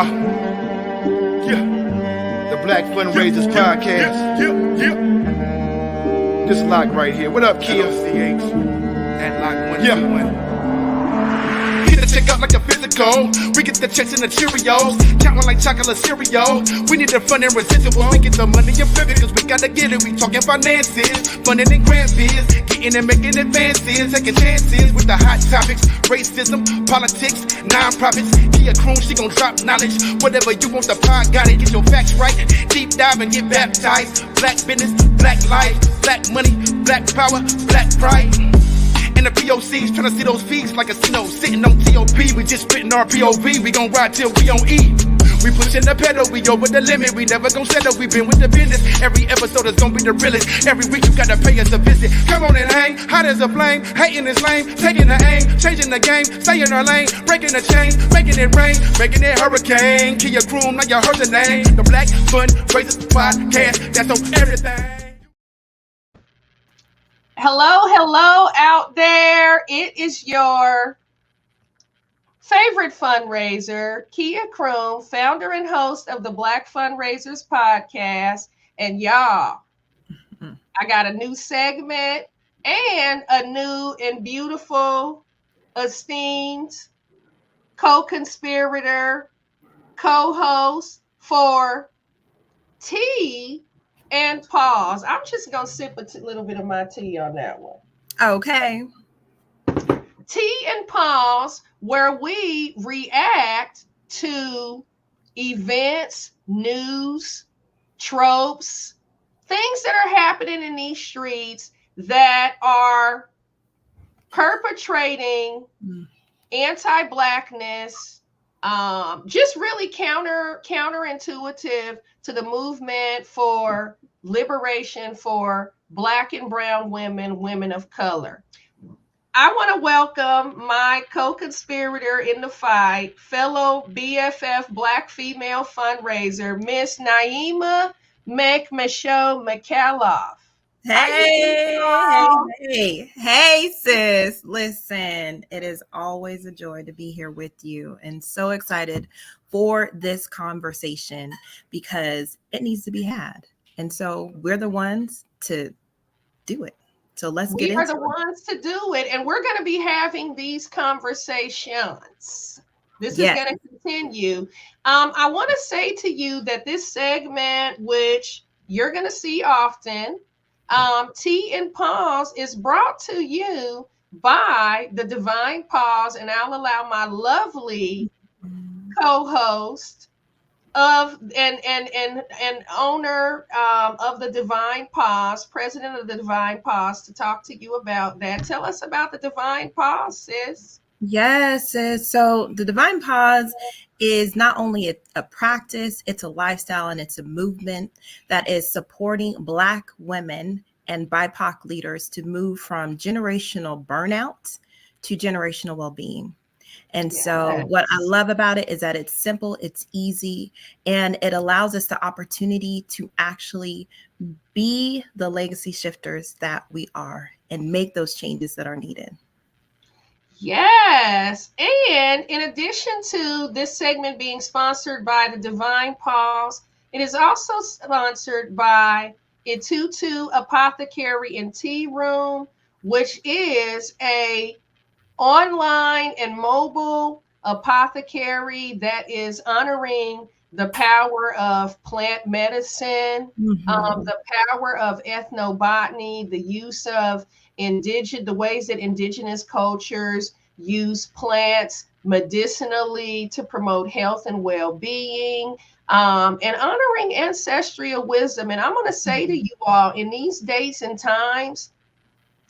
Yeah. The Black Fundraisers podcast. This lock right here. What up, Kia? CH. At lock 121. Get the check out like a physical. We get the checks and the Cheerios. Counting like chocolate cereal. We need the fun and residual. We get the money and flip it, cause we gotta get it. We talking finances, funding and grant biz. Getting and making advances, taking chances with the hot topics. Racism, politics, non-profits. Kia Kroon, she gon' drop knowledge. Whatever you want, the pod got it. Get your facts right. Deep dive and get baptized. Black business, black life, black money, black power, black pride. And the POCs tryna see those V's like a casino. Sitting on TOP, we just spitting our POV. We gon' ride till we on E. We pushing the pedal, we over the limit. We never gon' settle, we been with the business. Every episode is gon' be the realest. Every week you gotta pay us a visit. Come on and hang, hot as a flame. Hating is lame, taking the aim. Changing the game, stay in our lane. Breaking the chains, making it rain. Making it hurricane. Kia Kroon, now you heard the name. The Black Fundraisers podcast, that's on everything. Hello out there. It is your favorite fundraiser, Kia Kroon, founder and host of the Black Fundraisers podcast. And y'all, I got a new segment and a new and beautiful, esteemed co-conspirator, co-host for Tea and Pause. I'm just going to sip a little bit of my tea on that one. Okay. Tea and Pause, where we react to events, news, tropes, things that are happening in these streets that are perpetrating anti-Blackness, just really counterintuitive to the movement for liberation for Black and brown women, women of color. I want to welcome my co-conspirator in the fight, fellow BFF Black female fundraiser, Miss Naima McMichaud-McAuliffe. Hey, sis. Listen, it is always a joy to be here with you and so excited for this conversation because it needs to be had. And so we're the ones to do it. So let's get into it. We are the ones to do it. And we're going to be having these conversations. This is going to continue. I want to say to you that this segment, which you're going to see often, Tea and Pause, is brought to you by the Divine Pause, and I'll allow my lovely co-host of and owner of the Divine Pause, president of the Divine Pause, to talk to you about that. Tell us about the Divine Pause, sis. Yes, sis. So the Divine Pause is not only a practice, it's a lifestyle and it's a movement that is supporting Black women and BIPOC leaders to move from generational burnout to generational well-being. And so what I love about it is that it's simple, it's easy, and it allows us the opportunity to actually be the legacy shifters that we are and make those changes that are needed. Yes. And in addition to this segment being sponsored by the Divine Pause, it is also sponsored by Itutu Apothecary and Tea Room, which is a online and mobile apothecary that is honoring the power of plant medicine, the power of ethnobotany, the use of the ways that indigenous cultures use plants medicinally to promote health and well-being, and honoring ancestral wisdom. And I'm going to say to you all, in these dates and times,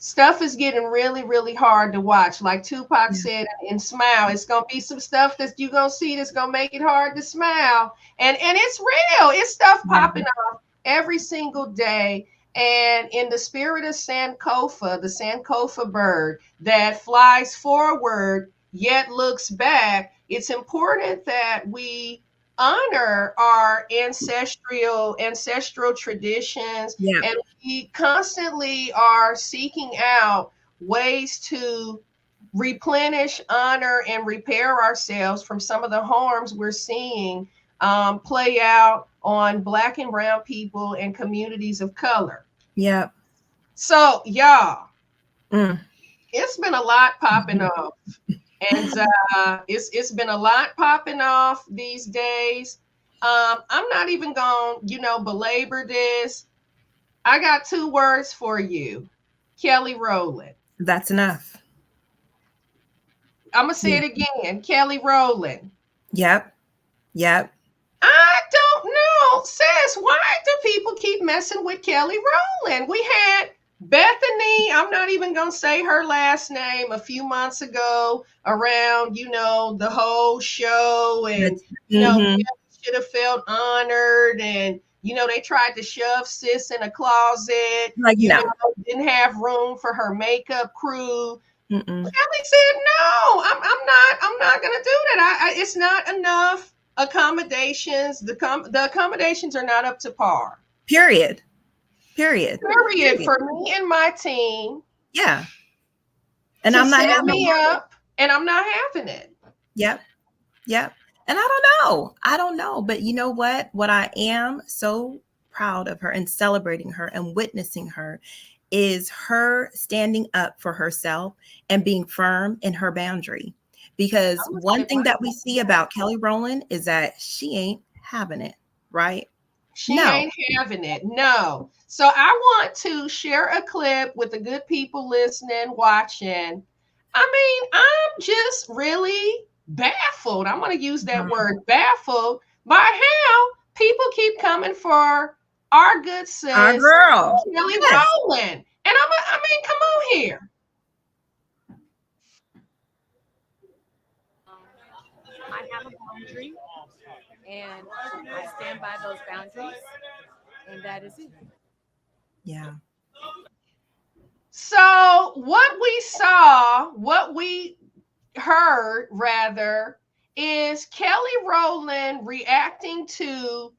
stuff is getting really, really hard to watch. Like Tupac said in Smile, it's going to be some stuff that you're going to see that's going to make it hard to smile. And it's real. It's stuff popping off every single day. And in the spirit of Sankofa, the Sankofa bird that flies forward yet looks back, it's important that we honor our ancestral traditions, and we constantly are seeking out ways to replenish, honor, and repair ourselves from some of the harms we're seeing play out on Black and brown people and communities of color. Yep. So, y'all, Mm. it's been a lot popping off. And it's been a lot popping off these days. I'm not even going to, belabor this. I got 2 words for you. Kelly Rowland. That's enough. I'm going to say it again. Kelly Rowland. Yep. Yep. I don't know, sis. Why do people keep messing with Kelly Rowland? We had Bethany, I'm not even going to say her last name, a few months ago around, the whole show. And, Kelly should have felt honored. And, they tried to shove sis in a closet, Like, no. Didn't have room for her makeup crew. Mm-mm. Kelly said, no, I'm not going to do that. It's not enough accommodations. The accommodations are not up to par. Period. For me and my team. Yeah. And I'm not having me up, and I'm not having it. Yep. Yep. And I don't know. But you know what? What I am so proud of her and celebrating her and witnessing her is her standing up for herself and being firm in her boundary. Because one thing that we see about Kelly Rowland is that she ain't having it, right? She ain't having it. No. So I want to share a clip with the good people listening, watching. I mean, I'm just really baffled. I'm going to use that word, baffled, by how people keep coming for our good sis, our girl, Kelly Rowland. And I mean, come on here. I have a boundary, and I stand by those boundaries, and that is it. Yeah. So what we heard rather, is Kelly Rowland reacting to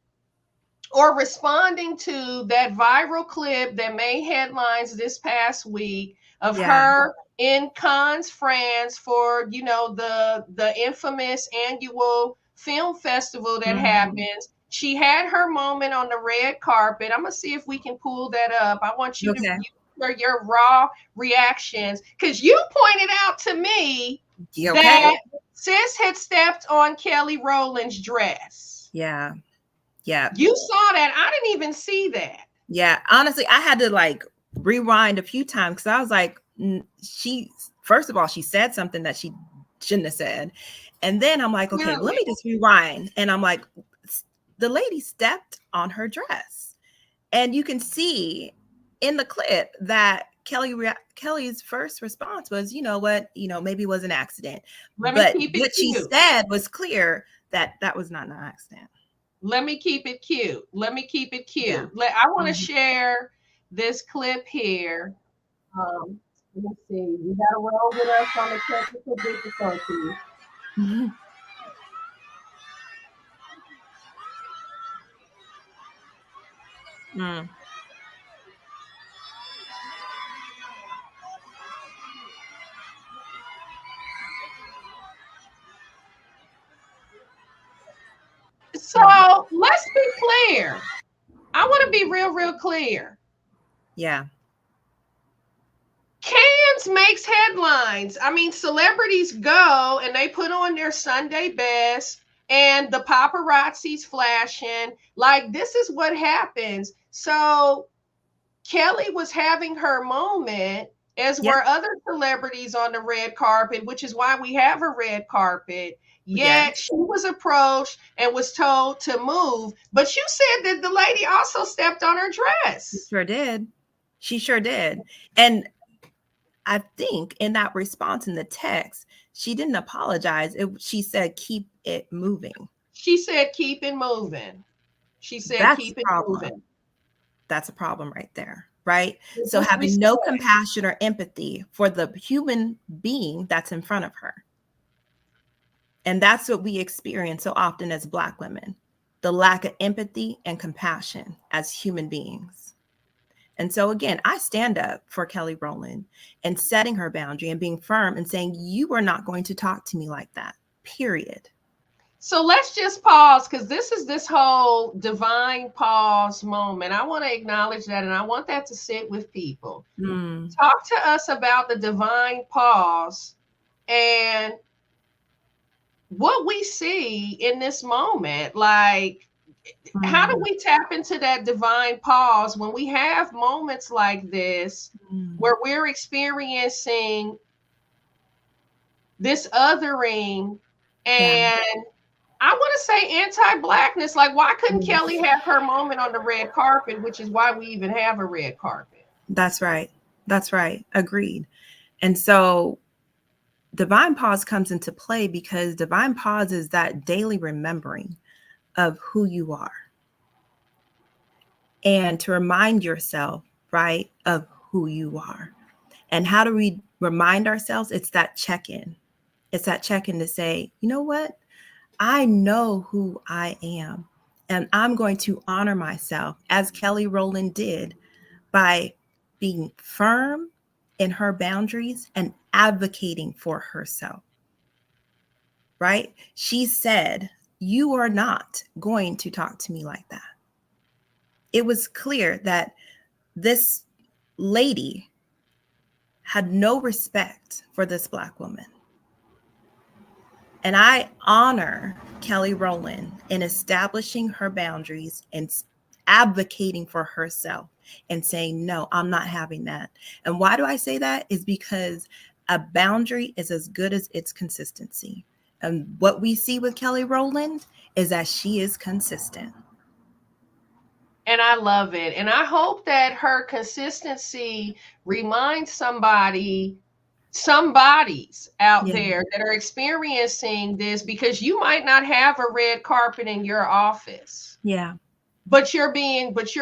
or responding to that viral clip that made headlines this past week of her in Cannes, France for, the infamous annual film festival that happens. She had her moment on the red carpet. I'm going to see if we can pull that up. I want you to hear your raw reactions, because you pointed out to me that sis had stepped on Kelly Rowland's dress. Yeah. Yeah. You saw that. I didn't even see that. Yeah. Honestly, I had to rewind a few times because I was like, first of all, she said something that she shouldn't have said. And then I'm like, okay, let me just rewind. And I'm like, the lady stepped on her dress. And you can see in the clip that Kelly's first response was, you know what, maybe it was an accident. But what she said was clear that was not an accident. Let me keep it cute. Yeah. I want to share this clip here. Let me see. You got to roll with us on the technical difficulties. So let's be clear. I want to be real clear. Yeah. Cannes makes headlines. I mean, celebrities go and they put on their Sunday best and the paparazzi's flashing. Like, this is what happens. So Kelly was having her moment, as were other celebrities on the red carpet, which is why we have a red carpet. Yet she was approached and was told to move. But you said that the lady also stepped on her dress. She sure did. And I think in that response in the text, she didn't apologize. She said, keep it moving. She said, keep it moving. She said, keep it moving. That's a problem right there, right? So having no compassion or empathy for the human being that's in front of her. And that's what we experience so often as Black women, the lack of empathy and compassion as human beings. And so again, I stand up for Kelly Rowland and setting her boundary and being firm and saying, you are not going to talk to me like that, period. So let's just pause, because this is this whole divine pause moment. I want to acknowledge that, and I want that to sit with people. Talk to us about the divine pause and what we see in this moment. Like, how do we tap into that divine pause when we have moments like this where we're experiencing this othering and I want to say anti-blackness? Like, why couldn't Kelly have her moment on the red carpet, which is why we even have a red carpet? That's right. That's right. Agreed. And so divine pause comes into play because divine pause is that daily remembering of who you are. And to remind yourself, right, of who you are. And how do we remind ourselves? It's that check-in. It's that check-in to say, you know what? I know who I am, and I'm going to honor myself as Kelly Rowland did by being firm in her boundaries and advocating for herself, right? She said, you are not going to talk to me like that. It was clear that this lady had no respect for this Black woman. And I honor Kelly Rowland in establishing her boundaries and advocating for herself and saying, no, I'm not having that. And why do I say that? Is because a boundary is as good as its consistency. And what we see with Kelly Rowland is that she is consistent. And I love it. And I hope that her consistency reminds somebody's out there that are experiencing this, because you might not have a red carpet in your office. Yeah. But you're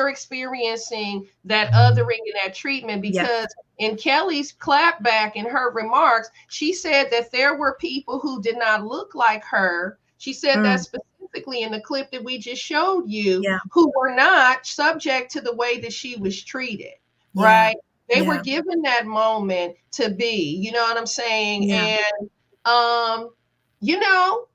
experiencing that othering and that treatment, because in Kelly's clapback in her remarks, she said that there were people who did not look like her. She said that specifically in the clip that we just showed you, who were not subject to the way that she was treated, right? They were given that moment to be, you know what I'm saying? And, you know,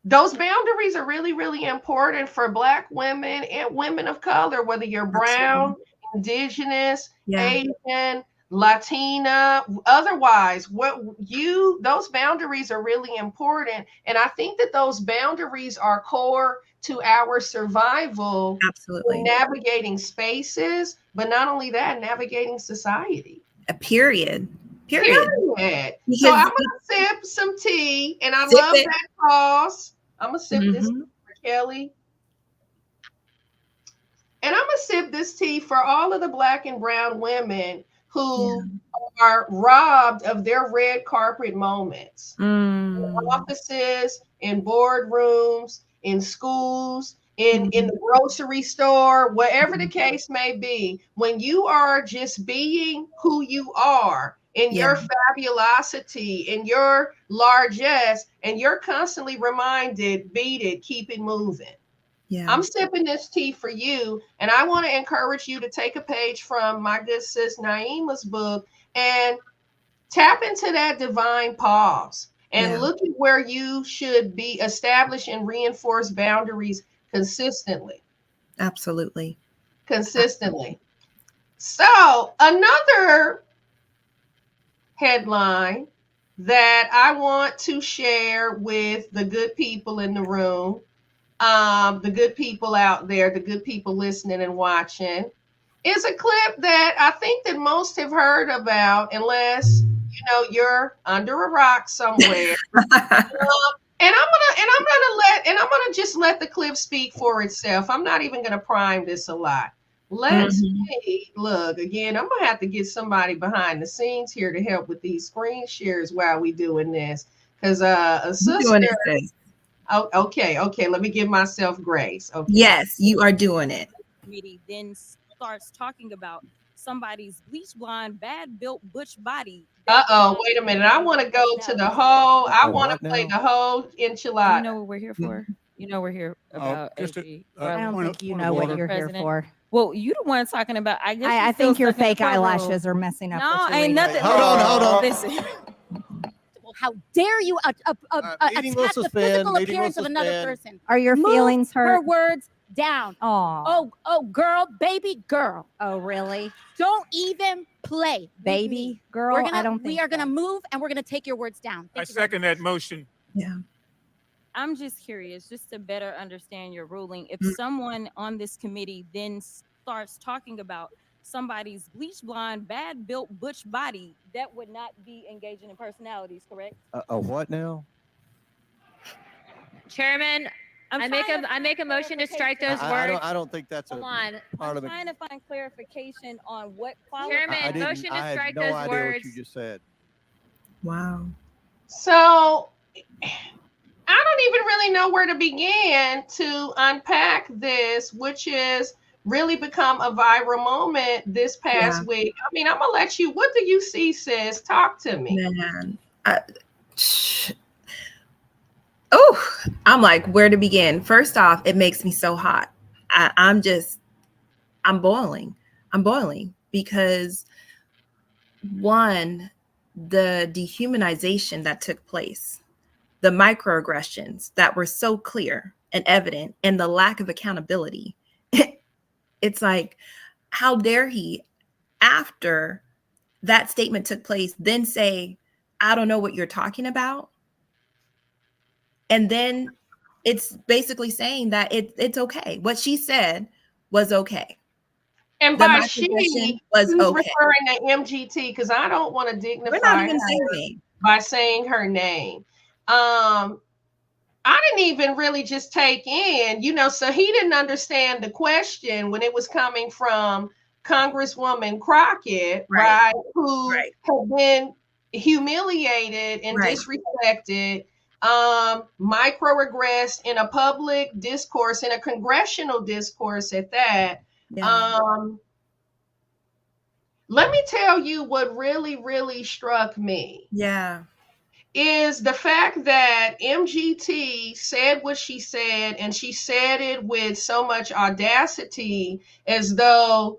those boundaries are really, really important for Black women and women of color, whether you're brown, indigenous, Asian, Latina, otherwise, those boundaries are really important. And I think that those boundaries are core to our survival. Absolutely. In navigating spaces, but not only that, navigating society. Period. So I'm gonna sip some tea, and I love that pause. I'm gonna sip this tea for Kelly. And I'm gonna sip this tea for all of the Black and brown women who are robbed of their red carpet moments in offices, in boardrooms, in schools, in the grocery store, whatever the case may be. When you are just being who you are in your fabulosity, in your largesse, and you're constantly reminded, beat it, keep it moving. I'm sipping this tea for you, and I want to encourage you to take a page from my good sis Naima's book and tap into that divine pause and look at where you should be established and reinforce boundaries consistently. Absolutely. Consistently. So another headline that I want to share with the good people in the room, the good people out there, the good people listening and watching, is a clip that I think that most have heard about, unless you're under a rock somewhere. And I'm gonna just let the clip speak for itself. I'm not even gonna prime this a lot. Let's see. Look, again, I'm gonna have to get somebody behind the scenes here to help with these screen shares while we doing this, because a sister. Oh, okay. Let me give myself grace. Okay. Yes, you are doing it. Then starts talking about somebody's bleach blonde, bad built butch body. Wait a minute. I want to go to the whole. I want to play the whole enchilada. You know what we're here for? You know we're here about just AG. I don't think you know what you're here for. Well, you the one talking about. I guess I think your fake eyelashes are messing up. No, what you're ain't reading. nothing. Hold on. Listen. How dare you Meeting will attack the suspend, physical meeting will appearance of another suspend. person? Are your Move feelings hurt? her words down. Oh, Oh, girl, baby girl. oh, really? Don't even play. with me. Baby girl? I don't think we are gonna so. move and we're gonna take your words down. I second that motion. Yeah. I'm just curious, just to better understand your ruling. If someone on this committee then starts talking about somebody's bleach blonde, bad built butch body, that would not be engaging in personalities, correct? A what now? Chairman, I make a motion to strike those words. I don't think that's Hold a on. part I'm of the. trying to find clarification on what quality. Chairman, motion to I had strike no those idea words. what you just said. Wow. So I don't even really know where to begin to unpack this, which is really become a viral moment this past week. I mean, I'm gonna let you. What do you see, sis? Talk to me. Man. Oh, I'm like, where to begin? First off, it makes me so hot. I'm boiling. I'm boiling because one, the dehumanization that took place, the microaggressions that were so clear and evident, and the lack of accountability. It's like, how dare he, after that statement took place, then say, I don't know what you're talking about. And then it's basically saying that it's okay. What she said was okay. And The by my she, possession was who's okay. referring to MGT, because I don't want to We're not dignify even her saying. by saying her name. I didn't even really just take in, so he didn't understand the question when it was coming from Congresswoman Crockett, right? Who Right. had been humiliated and Right. disrespected, microaggressed in a public discourse, in a congressional discourse at that. Yeah. Let me tell you what really, really struck me. Yeah. Is the fact that MGT said what she said, and she said it with so much audacity, as though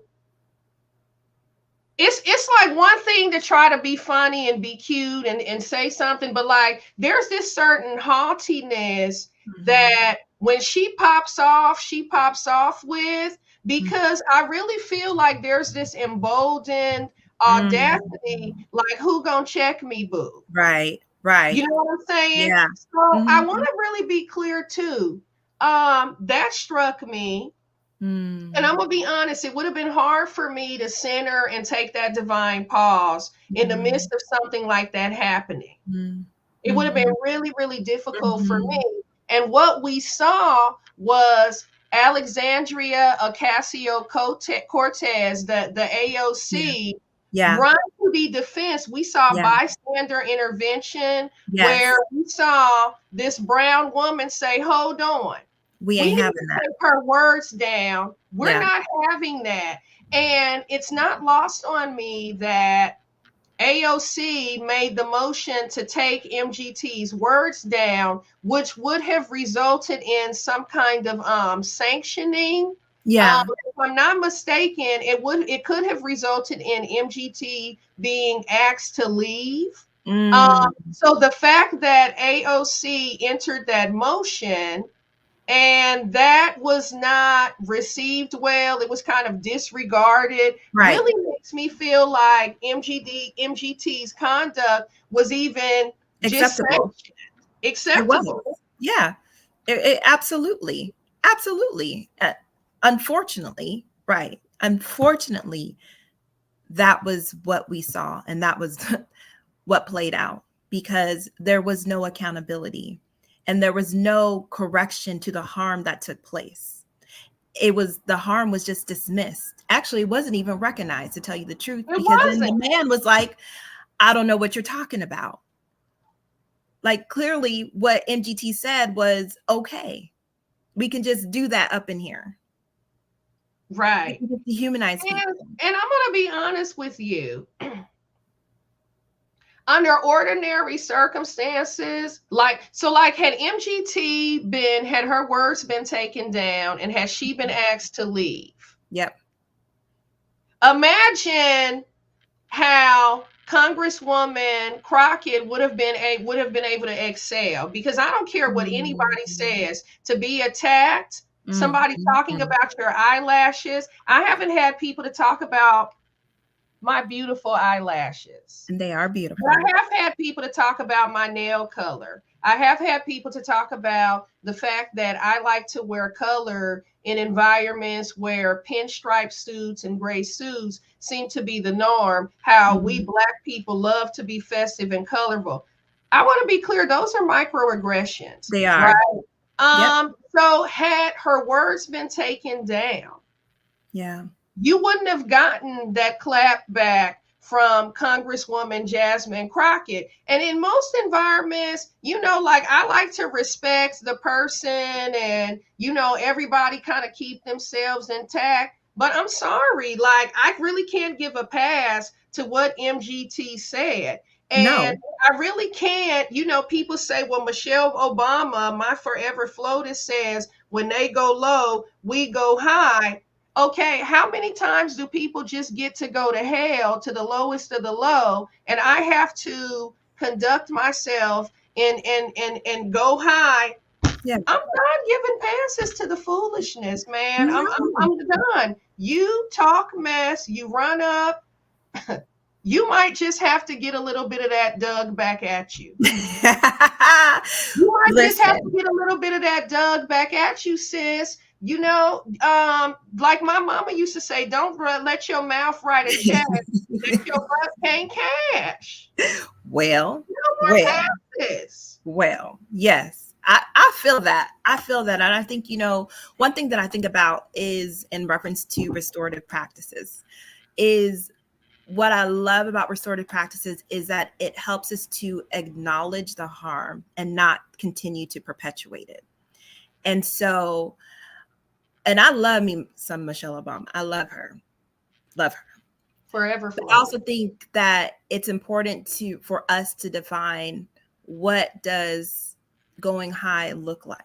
it's like one thing to try to be funny and be cute and say something, but like there's this certain haughtiness that when she pops off with, because I really feel like there's this emboldened audacity, like who gonna check me, boo? Right. Right. You know what I'm saying? Yeah. So I want to really be clear too. That struck me. And I'm gonna be honest, it would have been hard for me to center and take that divine pause in the midst of something like that happening. It would have been really, really difficult for me. And what we saw was Alexandria Ocasio-Cortez, the AOC, run to the defense. We saw bystander intervention where we saw this brown woman say, hold on. We ain't having that. Take her words down. We're not having that. And it's not lost on me that AOC made the motion to take MGT's words down, which would have resulted in some kind of sanctioning. If I'm not mistaken, it could have resulted in MGT being asked to leave. So the fact that AOC entered that motion and that was not received well, it was kind of disregarded, really makes me feel like MGT's conduct was even acceptable. Acceptable. Yeah, it absolutely. Unfortunately, that was what we saw, and that was what played out, because there was no accountability and there was no correction to the harm that took place. The harm was just dismissed. Actually, it wasn't even recognized, to tell you the truth, because then the man was like, I don't know what you're talking about. Like, clearly what MGT said was, okay, we can just do that up in here. Right. We can just dehumanize people. And I'm going to be honest with you. Under ordinary circumstances, had MGT had her words been taken down, and had she been asked to leave? Yep. imagine how Congresswoman Crockett would have been able to excel, because I don't care what anybody says, to be attacked, somebody talking about your eyelashes. I haven't had people to talk about my beautiful eyelashes. And they are beautiful. But I have had people to talk about my nail color. I have had people to talk about the fact that I like to wear color in environments where pinstripe suits and gray suits seem to be the norm, how we Black people love to be festive and colorful. I want to be clear, those are microaggressions. They are. Right? So had her words been taken down, you wouldn't have gotten that clap back from Congresswoman Jasmine Crockett. And in most environments, like, I like to respect the person and, everybody kind of keep themselves intact. But I'm sorry, like, I really can't give a pass to what MGT said. And I really can't, people say, well, Michelle Obama, my forever FLOTUS, says, when they go low, we go high. Okay, how many times do people just get to go to hell, to the lowest of the low, and I have to conduct myself and go high? I'm done giving passes to the foolishness, man. I'm done. You talk mess, you run up. You might just have to get a little bit of that dug back at you. You might just have to get a little bit of that dug back at you, sis. Like my mama used to say, don't let your mouth write a check that your butt can't cash. Well, yes. I feel that. And I think, one thing that I think about is, in reference to restorative practices, is what I love about restorative practices is that it helps us to acknowledge the harm and not continue to perpetuate it. And so, and I love me some Michelle Obama. I love her. Forever. But I also think that it's important for us to define, what does going high look like,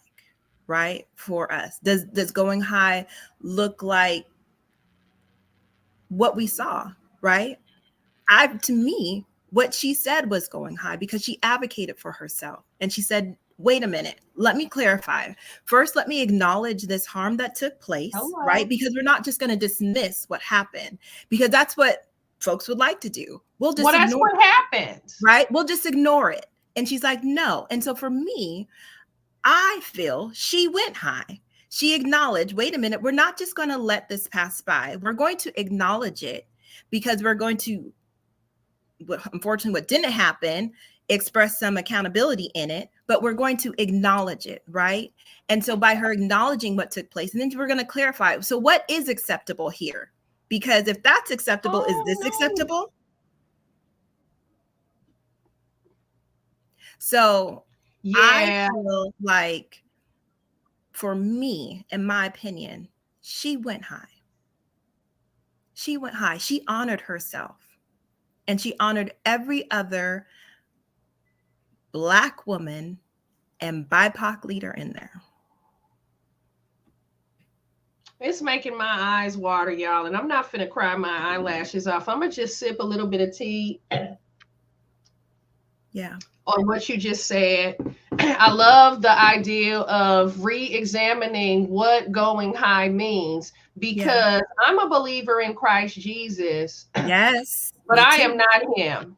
right? For us, does going high look like what we saw, right? To me, what she said was going high, because she advocated for herself. And she said, wait a minute, let me clarify. First, let me acknowledge this harm that took place, right? Because we're not just going to dismiss what happened, because that's what folks would like to do. We'll just that's what happened, right? We'll just ignore it. And she's like, no. And so for me, I feel she went high. She acknowledged, wait a minute, we're not just going to let this pass by. We're going to acknowledge it, because we're going to, unfortunately, what didn't happen, express some accountability in it, but we're going to acknowledge it, right? And so by her acknowledging what took place, and then we're going to clarify, so what is acceptable here? Because if that's acceptable, is this acceptable? So I feel like, for me, in my opinion, she went high. She went high. She honored herself, and she honored every other Black woman and BIPOC leader in there. It's making my eyes water, y'all, and I'm not finna cry my eyelashes off. I'm gonna just sip a little bit of tea. On what you just said. I love the idea of re-examining what going high means, because I'm a believer in Christ Jesus. Yes. But I am not him.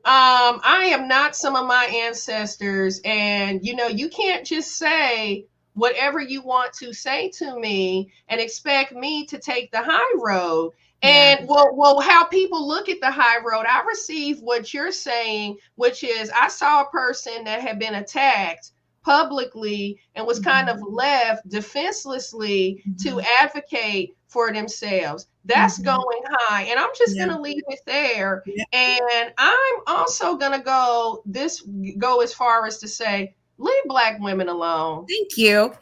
I am not some of my ancestors. And, you can't just say whatever you want to say to me and expect me to take the high road. And well, how people look at the high road, I receive what you're saying, which is, I saw a person that had been attacked publicly and was kind of left defenselessly to advocate for themselves. That's going high. And I'm just going to leave it there. And I'm also going to go as far as to say, leave Black women alone. Thank you.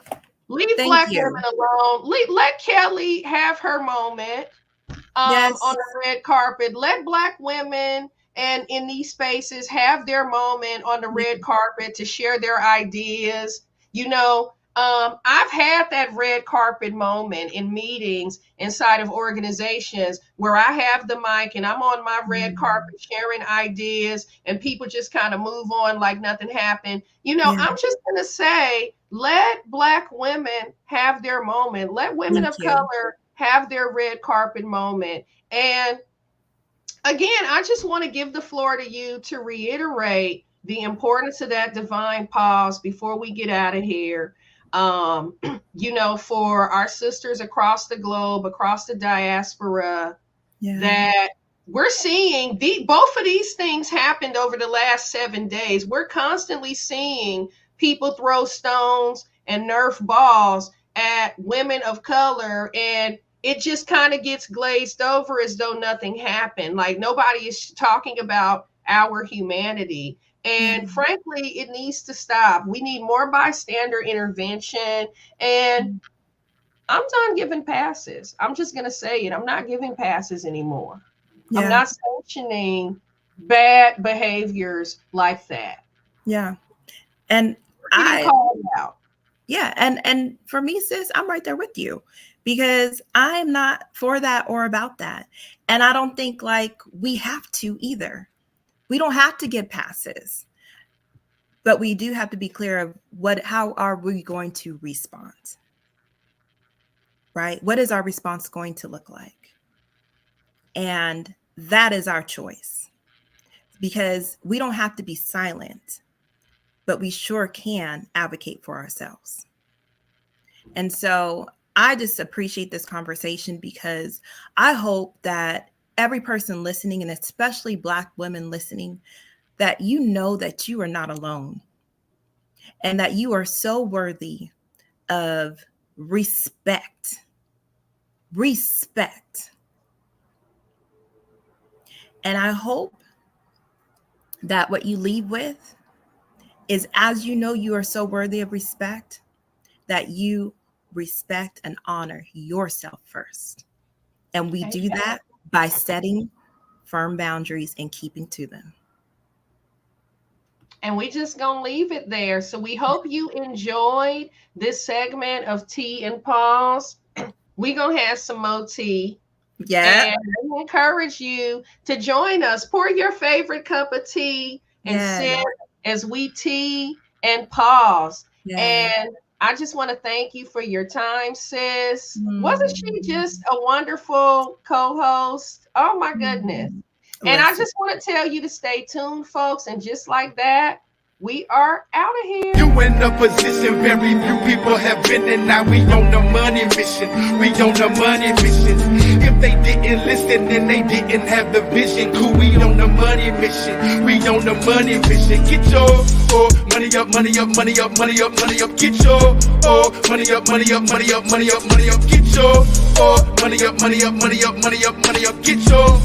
Leave Black women alone. Let Kelly have her moment. On the red carpet. Let Black women and in these spaces have their moment on the red carpet to share their ideas. I've had that red carpet moment in meetings inside of organizations where I have the mic and I'm on my red carpet sharing ideas and people just kind of move on like nothing happened. You know, I'm just going to say, let Black women have their moment. Let women of color have their red carpet moment. And again, I just want to give the floor to you to reiterate the importance of that divine pause before we get out of here. You know, for our sisters across the globe, across the diaspora, that we're seeing both of these things happened over the last 7 days. We're constantly seeing people throw stones and Nerf balls at women of color, and it just kind of gets glazed over as though nothing happened. Like nobody is talking about our humanity. And frankly, it needs to stop. We need more bystander intervention. And I'm done giving passes. I'm just going to say it. I'm not giving passes anymore. I'm not sanctioning bad behaviors like that. Yeah. And I call it out. Yeah. And for me, sis, I'm right there with you because I'm not for that or about that. And I don't think like we have to either. We don't have to give passes, but we do have to be clear of how are we going to respond, right? What is our response going to look like? And that is our choice because we don't have to be silent, but we sure can advocate for ourselves. And so I just appreciate this conversation because I hope that every person listening, and especially Black women listening, that you know that you are not alone and that you are so worthy of respect. Respect. And I hope that what you leave with is, as you know you are so worthy of respect, that you respect and honor yourself first. And we do that by setting firm boundaries and keeping to them. And we just gonna leave it there. So we hope you enjoyed this segment of Tea and Pause. We gonna have some more tea. Yeah. And I encourage you to join us. Pour your favorite cup of tea and sit as we tea and pause. And I just want to thank you for your time, sis. Wasn't she just a wonderful co-host? Oh my goodness. And I just want to tell you to stay tuned, folks. And just like that, we are out of here. You in a position very few people have been in. Now we on the money mission. We on the money mission. If they didn't listen, then they didn't have the vision. Cool, we on the money mission. We on the money mission. Get your money up, money up, money up, money up, money up. Get your money up, money up, money up, money up, money up. Get your money up, money up, money up, money up, money up. Get your